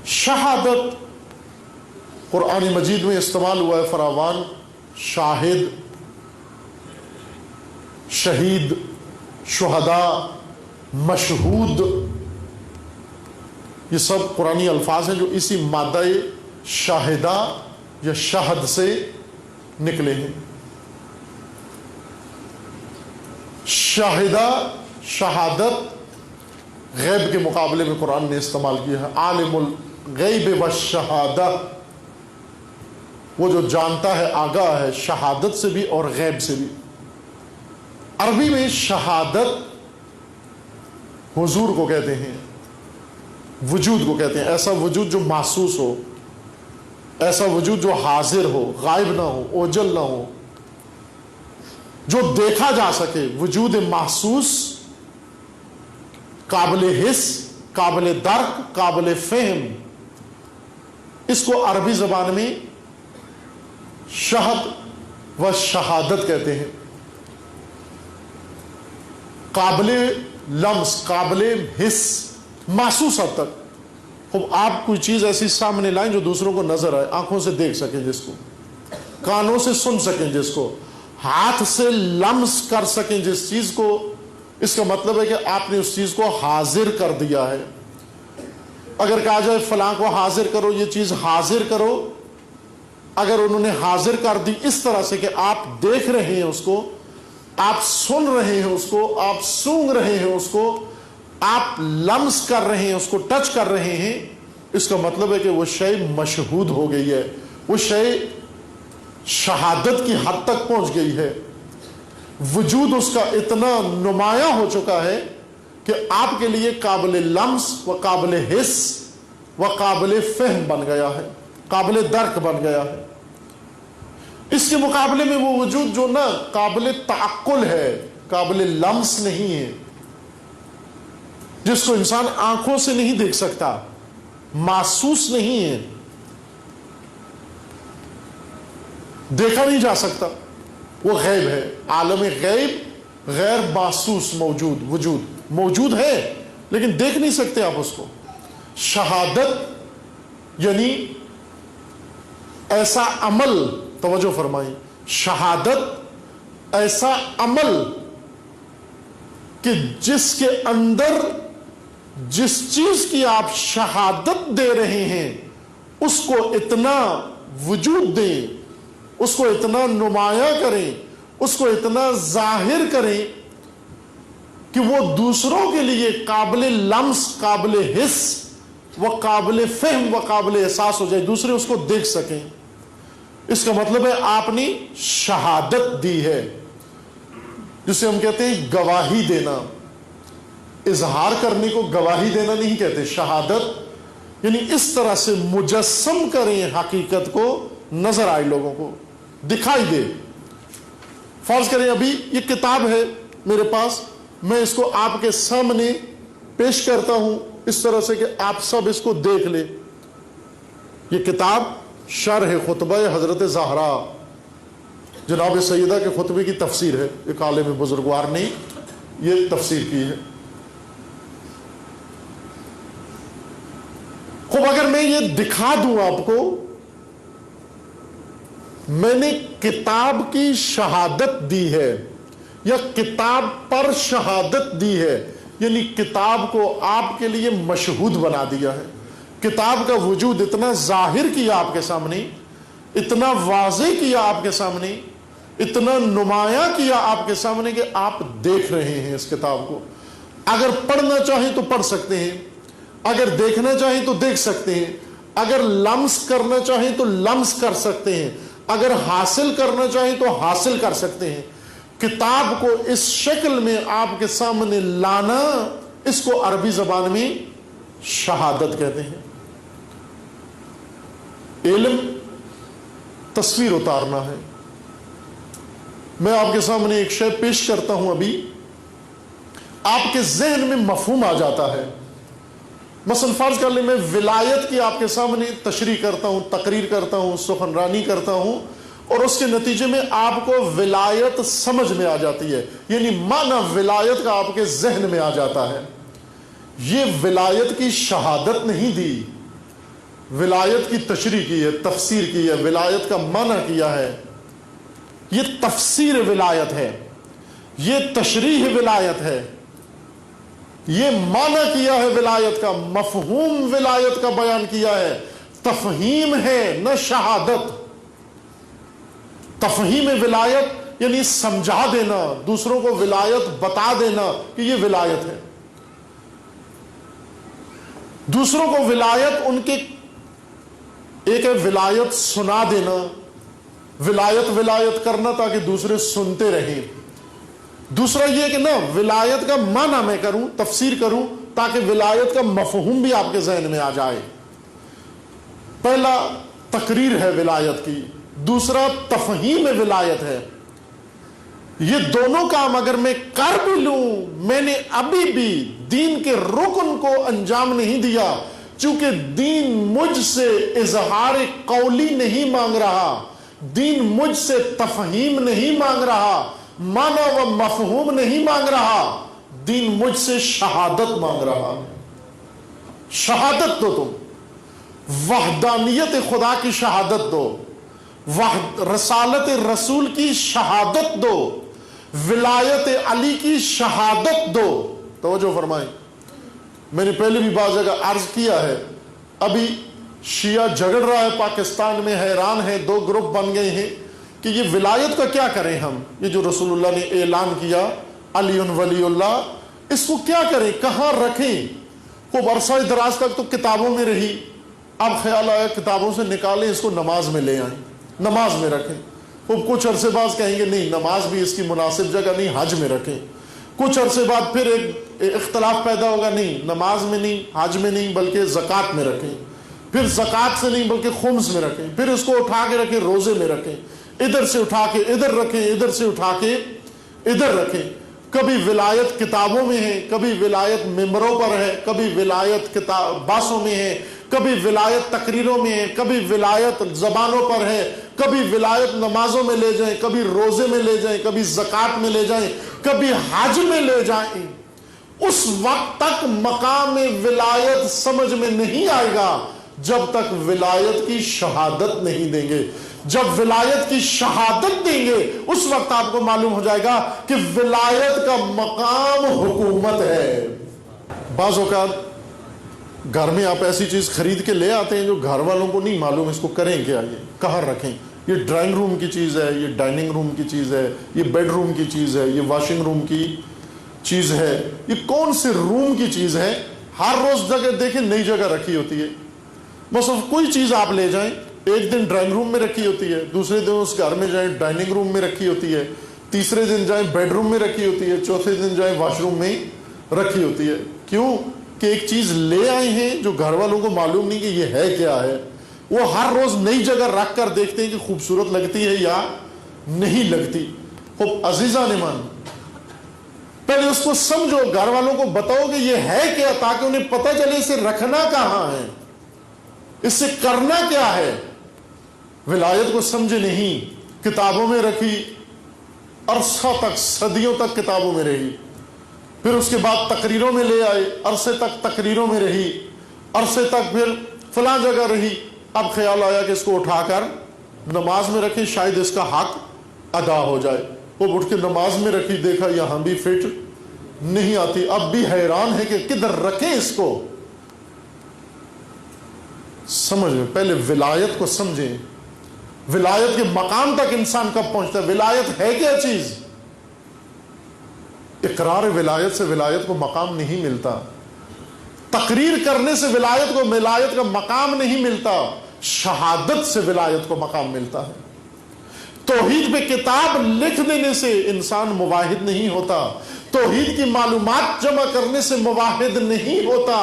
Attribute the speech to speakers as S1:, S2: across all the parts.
S1: شہادت قرآن مجید میں استعمال ہوا ہے فراوان. شاہد، شہید، شہداء، مشہود، یہ سب قرآنی الفاظ ہیں جو اسی مادہ شاہدہ یا شہد سے نکلے ہیں. شاہدہ، شہادت غیب کے مقابلے میں قرآن نے استعمال کیا ہے. عالم الغیب والشہادہ، وہ جو جانتا ہے، آگاہ ہے، شہادت سے بھی اور غیب سے بھی. عربی میں شہادت حضور کو کہتے ہیں، وجود کو کہتے ہیں. ایسا وجود جو محسوس ہو، ایسا وجود جو حاضر ہو، غائب نہ ہو، اوجل نہ ہو، جو دیکھا جا سکے. وجود محسوس، قابل حس، قابل درک، قابل فہم. اس کو عربی زبان میں شہد و شہادت کہتے ہیں. قابل لمس، قابل حس، محسوس حد تک. خب آپ کوئی چیز ایسی سامنے لائیں جو دوسروں کو نظر آئے، آنکھوں سے دیکھ سکیں جس کو، کانوں سے سن سکیں جس کو، ہاتھ سے لمس کر سکیں جس چیز کو. اس کا مطلب ہے کہ آپ نے اس چیز کو حاضر کر دیا ہے. اگر کہا جائے فلاں کو حاضر کرو، یہ چیز حاضر کرو، اگر انہوں نے حاضر کر دی اس طرح سے کہ آپ دیکھ رہے ہیں اس کو، آپ سن رہے ہیں اس کو، آپ سونگ رہے ہیں اس کو، آپ لمس کر رہے ہیں اس کو، ٹچ کر رہے ہیں، اس کا مطلب ہے کہ وہ شے مشہود ہو گئی ہے، وہ شے شہادت کی حد تک پہنچ گئی ہے. وجود اس کا اتنا نمایاں ہو چکا ہے کہ آپ کے لیے قابل لمس و قابل حس و قابل فہم بن گیا ہے، قابل درک بن گیا ہے. اس کے مقابلے میں وہ وجود جو نا قابل تعقل ہے، قابل لمس نہیں ہے، جس کو انسان آنکھوں سے نہیں دیکھ سکتا، محسوس نہیں ہے، دیکھا نہیں جا سکتا، وہ غیب ہے. عالم غیب، غیر محسوس وجود موجود ہے لیکن دیکھ نہیں سکتے آپ اس کو. شہادت یعنی ایسا عمل، توجہ فرمائیں، شہادت ایسا عمل کہ جس کے اندر جس چیز کی آپ شہادت دے رہے ہیں اس کو اتنا وجود دیں، اس کو اتنا نمایاں کریں، اس کو اتنا ظاہر کریں کہ وہ دوسروں کے لیے قابل لمس، قابل حس و قابل فہم و قابل احساس ہو جائے، دوسرے اس کو دیکھ سکیں. اس کا مطلب ہے آپ نے شہادت دی ہے، جسے ہم کہتے ہیں گواہی دینا. اظہار کرنے کو گواہی دینا نہیں کہتے. شہادت یعنی اس طرح سے مجسم کریں حقیقت کو، نظر آئے، لوگوں کو دکھائی دے. فرض کریں ابھی یہ کتاب ہے میرے پاس، میں اس کو آپ کے سامنے پیش کرتا ہوں اس طرح سے کہ آپ سب اس کو دیکھ لیں. یہ کتاب شرح خطبہ حضرت زہرا، جناب سیدہ کے خطبے کی تفسیر ہے. ایک عالم بزرگوار نے یہ تفسیر کی ہے. خوب اگر میں یہ دکھا دوں آپ کو، میں نے کتاب کی شہادت دی ہے یا کتاب پر شہادت دی ہے، یعنی کتاب کو آپ کے لیے مشہود بنا دیا ہے، کتاب کا وجود اتنا ظاہر کیا آپ کے سامنے، اتنا واضح کیا آپ کے سامنے، اتنا نمایاں کیا آپ کے سامنے کہ آپ دیکھ رہے ہیں اس کتاب کو. اگر پڑھنا چاہیں تو پڑھ سکتے ہیں، اگر دیکھنا چاہیں تو دیکھ سکتے ہیں، اگر لمس کرنا چاہیں تو لمس کر سکتے ہیں، اگر حاصل کرنا چاہیں تو حاصل کر سکتے ہیں. کتاب کو اس شکل میں آپ کے سامنے لانا، اس کو عربی زبان میں شہادت کہتے ہیں. علم تصویر اتارنا ہے. میں آپ کے سامنے ایک شے پیش کرتا ہوں، ابھی آپ کے ذہن میں مفہوم آ جاتا ہے. مثلا فرض کر لیں میں ولایت کی آپ کے سامنے تشریح کرتا ہوں، تقریر کرتا ہوں، سخنرانی کرتا ہوں، اور اس کے نتیجے میں آپ کو ولایت سمجھ میں آ جاتی ہے، یعنی معنی ولایت کا آپ کے ذہن میں آ جاتا ہے. یہ ولایت کی شہادت نہیں دی، ولایت کی تشریح کی ہے، تفسیر کی ہے، ولایت کا معنی کیا ہے. یہ تفسیر ولایت ہے، یہ تشریح ولایت ہے، یہ معنی کیا ہے ولایت کا، مفہوم ولایت کا بیان کیا ہے. تفہیم ہے نہ شہادت. تفہیم ولایت یعنی سمجھا دینا، دوسروں کو ولایت بتا دینا کہ یہ ولایت ہے. دوسروں کو ولایت ان کے ایک ہے ولایت سنا دینا، ولایت کرنا تاکہ دوسرے سنتے رہیں. دوسرا یہ کہ نا ولایت کا معنی میں کروں، تفسیر کروں تاکہ ولایت کا مفہوم بھی آپ کے ذہن میں آ جائے. پہلا تقریر ہے ولایت کی، دوسرا تفہیم ولایت ہے. یہ دونوں کام اگر میں کر بھی لوں، میں نے ابھی بھی دین کے رکن کو انجام نہیں دیا، چونکہ دین مجھ سے اظہار قولی نہیں مانگ رہا، دین مجھ سے تفہیم نہیں مانگ رہا، معنی و مفہوم نہیں مانگ رہا، دین مجھ سے شہادت مانگ رہا. شہادت دو، تم وحدانیت خدا کی شہادت دو، رسالت رسول کی شہادت دو، ولایت علی کی شہادت دو. توجہ فرمائیں. میں نے پہلے بھی بعض جگہ عرض کیا ہے، ابھی شیعہ جھگڑ رہا ہے پاکستان میں، حیران ہے، دو گروپ بن گئے ہیں کہ یہ ولایت کا کیا کریں ہم. یہ جو رسول اللہ نے اعلان کیا علی ولی اللہ، اس کو کیا کریں، کہاں رکھیں. خوب عرصہ دراز تک تو کتابوں میں رہی، اب خیال آیا کتابوں سے نکالیں، اس کو نماز میں لے آئیں، نماز میں رکھیں. خوب کچھ عرصے بعد کہیں گے نہیں نماز بھی اس کی مناسب جگہ نہیں، حج میں رکھیں. کچھ عرصے بعد پھر ایک اختلاف پیدا ہوگا، نہیں نماز میں نہیں، حج میں نہیں، بلکہ زکوٰۃ میں رکھیں. پھر زکوٰۃ سے نہیں بلکہ خمس میں رکھیں. پھر اس کو اٹھا کے رکھیں، روزے میں رکھیں. ادھر سے اٹھا کے ادھر رکھیں، ادھر سے اٹھا کے ادھر رکھیں. کبھی ولایت کتابوں میں ہے، کبھی ولایت ممبروں پر ہے، کبھی ولایت باسوں میں ہے، کبھی ولایت تقریروں میں ہے، کبھی ولایت زبانوں پر ہے، کبھی ولایت نمازوں میں لے جائیں، کبھی روزے میں لے جائیں، کبھی زکوٰۃ میں لے جائیں، کبھی حج میں لے جائیں. اس وقت تک مقام ولایت سمجھ میں نہیں آئے گا جب تک ولایت کی شہادت نہیں دیں گے. جب ولایت کی شہادت دیں گے اس وقت آپ کو معلوم ہو جائے گا کہ ولایت کا مقام حکومت ہے. بعض اوقات گھر میں آپ ایسی چیز خرید کے لے آتے ہیں جو گھر والوں کو نہیں معلوم اس کو کریں کیا، یہ کہاں رکھیں. یہ ڈرائنگ روم کی چیز ہے، یہ ڈائننگ روم کی چیز ہے، یہ بیڈ روم کی چیز ہے، یہ واشنگ روم کی چیز ہے، یہ کون سے روم کی چیز ہے. ہر روز جگہ دیکھیں نئی جگہ رکھی ہوتی ہے. بس کوئی چیز آپ لے جائیں، ایک دن ڈرائنگ روم میں رکھی ہوتی ہے، دوسرے دن اس گھر میں جائیں ڈائننگ روم میں رکھی ہوتی ہے، تیسرے دن جائیں بیڈ روم میں رکھی ہوتی ہے، چوتھے دن جائیں واش روم میں رکھی ہوتی ہے. کیوں کہ ایک چیز لے آئے ہیں جو گھر والوں کو معلوم نہیں کہ یہ ہے کیا ہے. وہ ہر روز نئی جگہ رکھ کر دیکھتے ہیں کہ خوبصورت لگتی ہے یا نہیں لگتی. خوب عزیزان ایمان، پہلے اس کو سمجھو، گھر والوں کو بتاؤ کہ یہ ہے کیا تاکہ انہیں پتہ چلے اسے رکھنا کہاں ہے، اس سے کرنا کیا ہے. ولایت کو سمجھے نہیں، کتابوں میں رکھی، عرصہ تک صدیوں تک کتابوں میں رہی. پھر اس کے بعد تقریروں میں لے آئے، عرصے تک تقریروں میں رہی، عرصے تک پھر فلاں جگہ رہی. اب خیال آیا کہ اس کو اٹھا کر نماز میں رکھیں، شاید اس کا حق ادا ہو جائے. وہ اٹھ کے نماز میں رکھی، دیکھا یہاں بھی فٹ نہیں آتی. اب بھی حیران ہے کہ کدھر رکھیں اس کو. سمجھ میں پہلے ولایت کو سمجھیں. ولایت کے مقام تک انسان کب پہنچتا ہے؟ ولایت ہے کیا چیز؟ اقرار ولایت سے ولایت کو مقام نہیں ملتا. تقریر کرنے سے ولایت کا مقام نہیں ملتا. شہادت سے ولایت کو مقام ملتا ہے. توحید پہ کتاب لکھ دینے سے انسان موحد نہیں ہوتا. توحید کی معلومات جمع کرنے سے موحد نہیں ہوتا.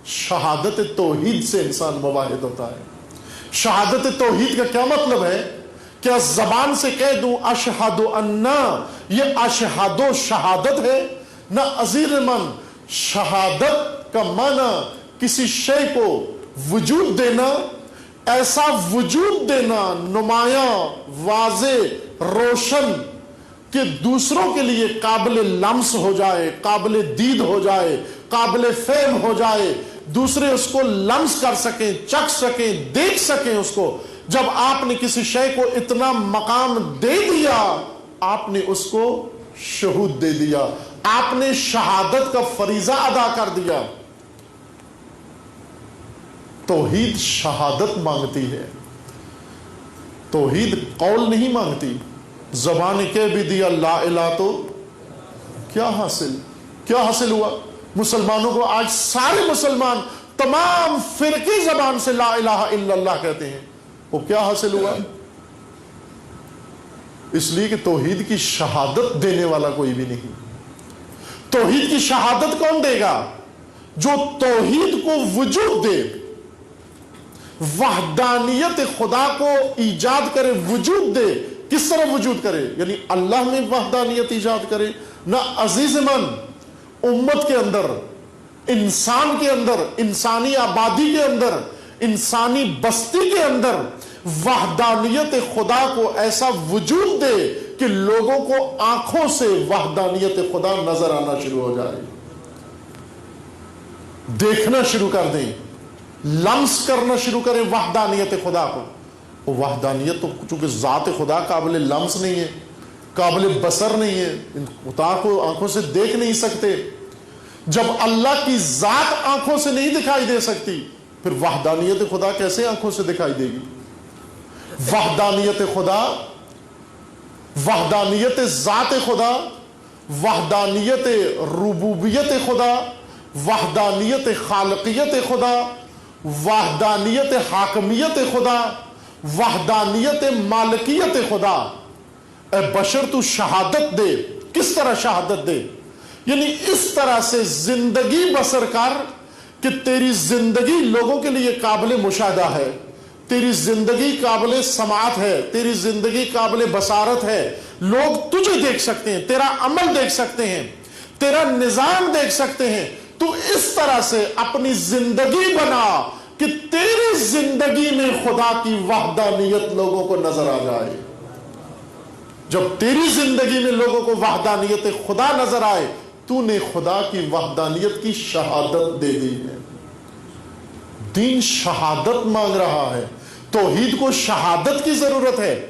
S1: شہادت توحید سے انسان موحد ہوتا ہے. شہادت توحید کا کیا مطلب ہے؟ کیا زبان سے کہہ دوں اشہد انا، یہ اشہد و شہادت ہے؟ نہ عزیز من، شہادت کا معنی کسی شے کو وجود دینا، ایسا وجود دینا نمایاں، واضح، روشن کہ دوسروں کے لیے قابل لمس ہو جائے، قابل دید ہو جائے، قابل فہم ہو جائے. دوسرے اس کو لمس کر سکیں، چکھ سکیں، دیکھ سکیں اس کو۔ جب آپ نے کسی شے کو اتنا مقام دے دیا، آپ نے اس کو شہود دے دیا، آپ نے شہادت کا فریضہ ادا کر دیا۔ توحید شہادت مانگتی ہے، توحید قول نہیں مانگتی۔ زبان کہہ بھی دیا لا الہ تو کیا حاصل ہوا؟ مسلمانوں کو آج سارے مسلمان تمام فرقے زبان سے لا الہ الا اللہ کہتے ہیں، وہ کیا حاصل ہوا؟ اس لیے کہ توحید کی شہادت دینے والا کوئی بھی نہیں۔ توحید کی شہادت کون دے گا؟ جو توحید کو وجود دے، وحدانیت خدا کو ایجاد کرے، وجود دے۔ کس طرح وجود کرے؟ یعنی اللہ میں وحدانیت ایجاد کرے۔ نہ عزیز من، امت کے اندر، انسان کے اندر، انسانی آبادی کے اندر، انسانی بستی کے اندر وحدانیت خدا کو ایسا وجود دے کہ لوگوں کو آنکھوں سے وحدانیت خدا نظر آنا شروع ہو جائے، دیکھنا شروع کر دیں، لمس کرنا شروع کریں وحدانیت خدا کو۔ وہ وحدانیت تو چونکہ ذات خدا قابل لمس نہیں ہے، قابل بصر نہیں ہے، خدا کو آنکھوں سے دیکھ نہیں سکتے۔ جب اللہ کی ذات آنکھوں سے نہیں دکھائی دے سکتی، پھر وحدانیت خدا کیسے آنکھوں سے دکھائی دے گی؟ وحدانیت خدا، وحدانیت ذات خدا، وحدانیت ربوبیت خدا، وحدانیت خالقیت خدا، وحدانیت حاکمیت خدا، وحدانیت مالکیت خدا۔ اے بشر تو شہادت دے۔ کس طرح شہادت دے؟ یعنی اس طرح سے زندگی بسر کر کہ تیری زندگی لوگوں کے لیے قابل مشاہدہ ہے، تیری زندگی قابل سماعت ہے، تیری زندگی قابل بصارت ہے۔ لوگ تجھے دیکھ سکتے ہیں، تیرا عمل دیکھ سکتے ہیں، تیرا نظام دیکھ سکتے ہیں۔ تو اس طرح سے اپنی زندگی بنا کہ تیری زندگی میں خدا کی وحدانیت لوگوں کو نظر آ جائے۔ جب تیری زندگی میں لوگوں کو وحدانیت خدا نظر آئے، تو نے خدا کی وحدانیت کی شہادت دے دی ہے۔ دین شہادت مانگ رہا ہے۔ توحید کو شہادت کی ضرورت ہے،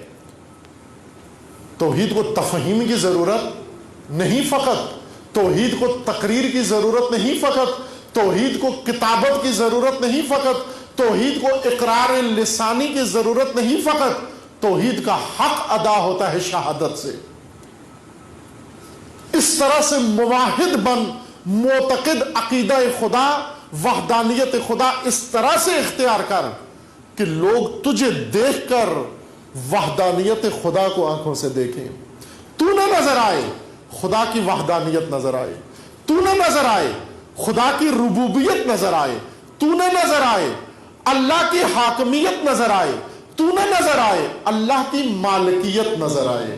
S1: توحید کو تفہیم کی ضرورت نہیں فقط، توحید کو تقریر کی ضرورت نہیں فقط، توحید کو کتابت کی ضرورت نہیں فقط، توحید کو اقرار لسانی کی ضرورت نہیں فقط، توحید کا حق ادا ہوتا ہے شہادت سے۔ اس طرح سے موحد بن، معتقد عقیدہ خدا، وحدانیت خدا اس طرح سے اختیار کر کہ لوگ تجھے دیکھ کر وحدانیت خدا کو آنکھوں سے دیکھیں۔ تو نہ نظر آئے، خدا کی وحدانیت نظر آئے۔ تو نہ نظر آئے، خدا کی ربوبیت نظر آئے۔ تو نہ نظر آئے، اللہ کی حاکمیت نظر آئے۔ تو نہ نظر آئے، اللہ کی مالکیت نظر آئے۔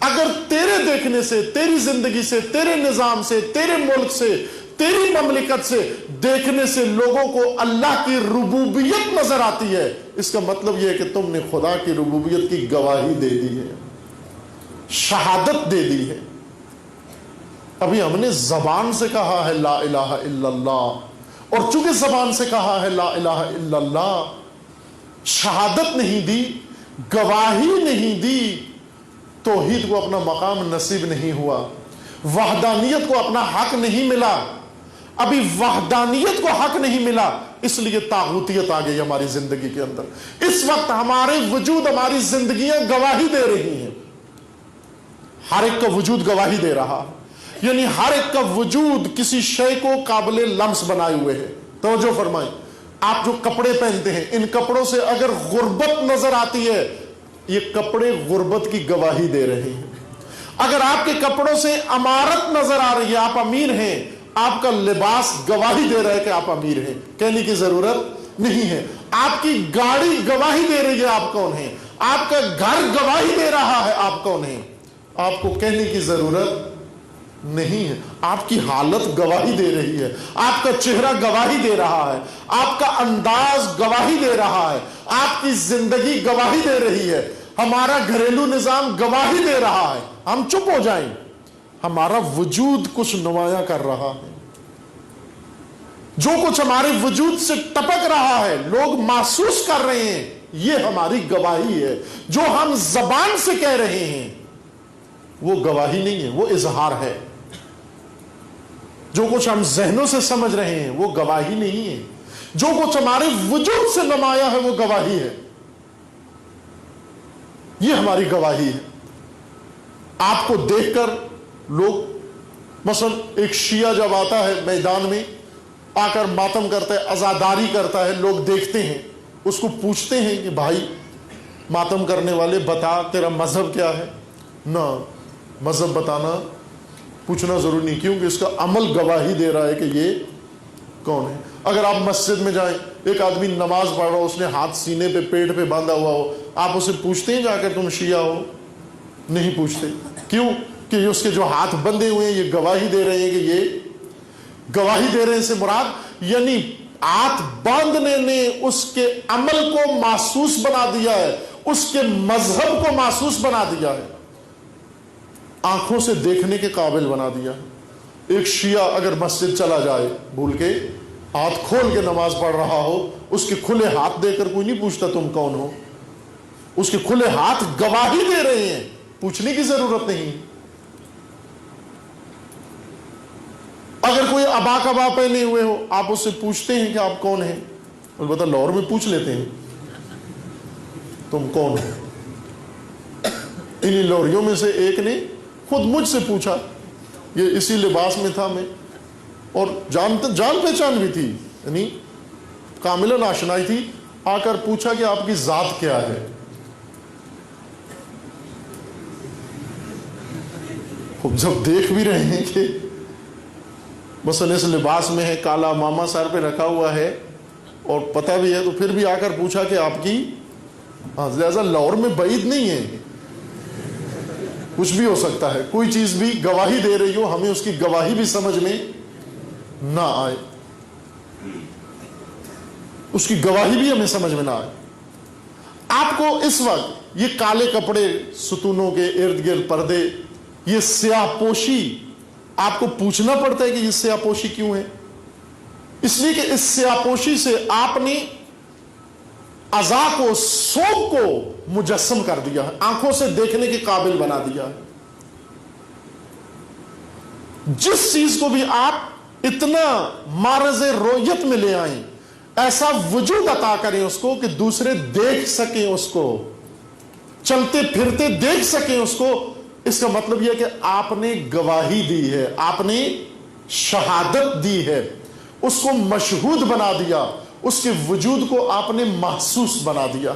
S1: اگر تیرے دیکھنے سے، تیری زندگی سے، تیرے نظام سے، تیرے ملک سے، تیری مملکت سے دیکھنے سے لوگوں کو اللہ کی ربوبیت نظر آتی ہے، اس کا مطلب یہ ہے کہ تم نے خدا کی ربوبیت کی گواہی دے دی ہے، شہادت دے دی ہے۔ ابھی ہم نے زبان سے کہا ہے لا الہ الا اللہ، اور چونکہ زبان سے کہا ہے لا الہ الا اللہ، شہادت نہیں دی، گواہی نہیں دی، توحید کو اپنا مقام نصیب نہیں ہوا، وحدانیت کو اپنا حق نہیں ملا۔ ابھی وحدانیت کو حق نہیں ملا، اس لیے طاغوتیت آ گئی ہماری زندگی کے اندر۔ اس وقت ہمارے وجود، ہماری زندگیاں گواہی دے رہی ہیں، ہر ایک کا وجود گواہی دے رہا، یعنی ہر ایک کا وجود کسی شے کو قابل لمس بنائے ہوئے ہے۔ توجہ فرمائیں، آپ جو کپڑے پہنتے ہیں، ان کپڑوں سے اگر غربت نظر آتی ہے، یہ کپڑے غربت کی گواہی دے رہے ہیں۔ اگر آپ کے کپڑوں سے امارت نظر آ رہی ہے، آپ امیر ہیں، آپ کا لباس گواہی دے رہا ہے کہ آپ امیر ہیں، کہنے کی ضرورت نہیں ہے۔ آپ کی گاڑی گواہی دے رہی ہے آپ کون ہیں، آپ کا گھر گواہی دے رہا ہے آپ کون ہیں، آپ کو کہنے کی ضرورت نہیں ہے۔ آپ کی حالت گواہی دے رہی ہے، آپ کا چہرہ گواہی دے رہا ہے، آپ کا انداز گواہی دے رہا ہے، آپ کی زندگی گواہی دے رہی ہے، ہمارا گھریلو نظام گواہی دے رہا ہے۔ ہم چپ ہو جائیں، ہمارا وجود کچھ نمایاں کر رہا ہے۔ جو کچھ ہمارے وجود سے ٹپک رہا ہے، لوگ محسوس کر رہے ہیں، یہ ہماری گواہی ہے۔ جو ہم زبان سے کہہ رہے ہیں وہ گواہی نہیں ہے، وہ اظہار ہے۔ جو کچھ ہم ذہنوں سے سمجھ رہے ہیں وہ گواہی نہیں ہے، جو کچھ ہمارے وجود سے نمایاں ہے وہ گواہی ہے۔ یہ ہماری گواہی ہے۔ آپ کو دیکھ کر لوگ، مثلا ایک شیعہ جب آتا ہے میدان میں آ کر ماتم کرتا ہے، عزاداری کرتا ہے، لوگ دیکھتے ہیں، اس کو پوچھتے ہیں کہ بھائی ماتم کرنے والے بتا تیرا مذہب کیا ہے؟ نہ، مذہب بتانا پوچھنا ضروری نہیں، کیونکہ اس کا عمل گواہی دے رہا ہے کہ یہ کون ہے۔ اگر آپ مسجد میں جائیں، ایک آدمی نماز پڑھ رہا ہو، اس نے ہاتھ سینے پہ پیٹ پہ باندھا ہوا ہو، آپ اسے پوچھتے ہیں جا کر تم شیعہ ہو؟ نہیں پوچھتے۔ کیوں؟ کہ اس کے جو ہاتھ بندھے ہوئے ہیں یہ گواہی دے رہے ہیں کہ یہ گواہی دے رہے ہیں سے مراد یعنی ہاتھ باندھنے نے اس کے عمل کو محسوس بنا دیا ہے، اس کے مذہب کو محسوس بنا دیا ہے، آنکھوں سے دیکھنے کے قابل بنا دیا ہے۔ ایک شیعہ اگر مسجد چلا جائے بھول کے، ہاتھ کھول کے نماز پڑھ رہا ہو، اس کے کھلے ہاتھ دے کر کوئی نہیں پوچھتا تم کون ہو، اس کے کھلے ہاتھ گواہی دے رہے ہیں، پوچھنے کی ضرورت نہیں۔ اگر کوئی عبا کبا پہنے ہوئے ہو، آپ اس سے پوچھتے ہیں کہ آپ کون ہیں؟ البتہ لاہور میں پوچھ لیتے ہیں تم کون ہو۔ انہی لوریوں میں سے ایک نے خود مجھ سے پوچھا، یہ اسی لباس میں تھا میں، اور جان پہچان بھی تھی، یعنی کاملاً آشنائی تھی، آ کر پوچھا کہ آپ کی ذات کیا ہے؟ جب دیکھ بھی رہے ہیں کہ مثلا اس لباس میں ہے، کالا ماما سر پہ رکھا ہوا ہے اور پتہ بھی ہے، تو پھر بھی آ کر پوچھا کہ آپ کی، لہذا لاہور میں بعید نہیں ہے، کچھ بھی ہو سکتا ہے، کوئی چیز بھی گواہی دے رہی ہو، ہمیں اس کی گواہی بھی سمجھ میں نہ آئے، اس کی گواہی بھی ہمیں سمجھ میں نہ آئے۔ آپ کو اس وقت یہ کالے کپڑے، ستونوں کے ارد گرد پردے، یہ سیاہ پوشی، آپ کو پوچھنا پڑتا ہے کہ یہ سیاہ پوشی کیوں ہے؟ اس لیے کہ اس سیاہ پوشی سے آپ نے اعضاء کو، سوگ کو مجسم کر دیا ہے، آنکھوں سے دیکھنے کے قابل بنا دیا ہے۔ جس چیز کو بھی آپ اتنا معرض رؤیت میں لے آئیں، ایسا وجود عطا کریں اس کو کہ دوسرے دیکھ سکیں اس کو، چلتے پھرتے دیکھ سکیں اس کو، اس کا مطلب یہ کہ آپ نے گواہی دی ہے، آپ نے شہادت دی ہے، اس کو مشہود بنا دیا، اس کے وجود کو آپ نے محسوس بنا دیا۔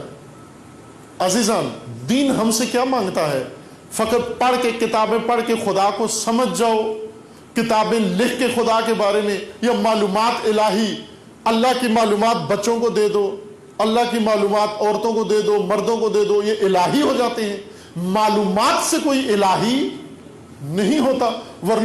S1: عزیزان، دین ہم سے کیا مانگتا ہے؟ فقط پڑھ کے، کتابیں پڑھ کے خدا کو سمجھ جاؤ، کتابیں لکھ کے خدا کے بارے میں، یا معلومات الہی، اللہ کی معلومات بچوں کو دے دو، اللہ کی معلومات عورتوں کو دے دو، مردوں کو دے دو، یہ الہی ہو جاتے ہیں؟ معلومات سے کوئی الہی نہیں ہوتا، ورنہ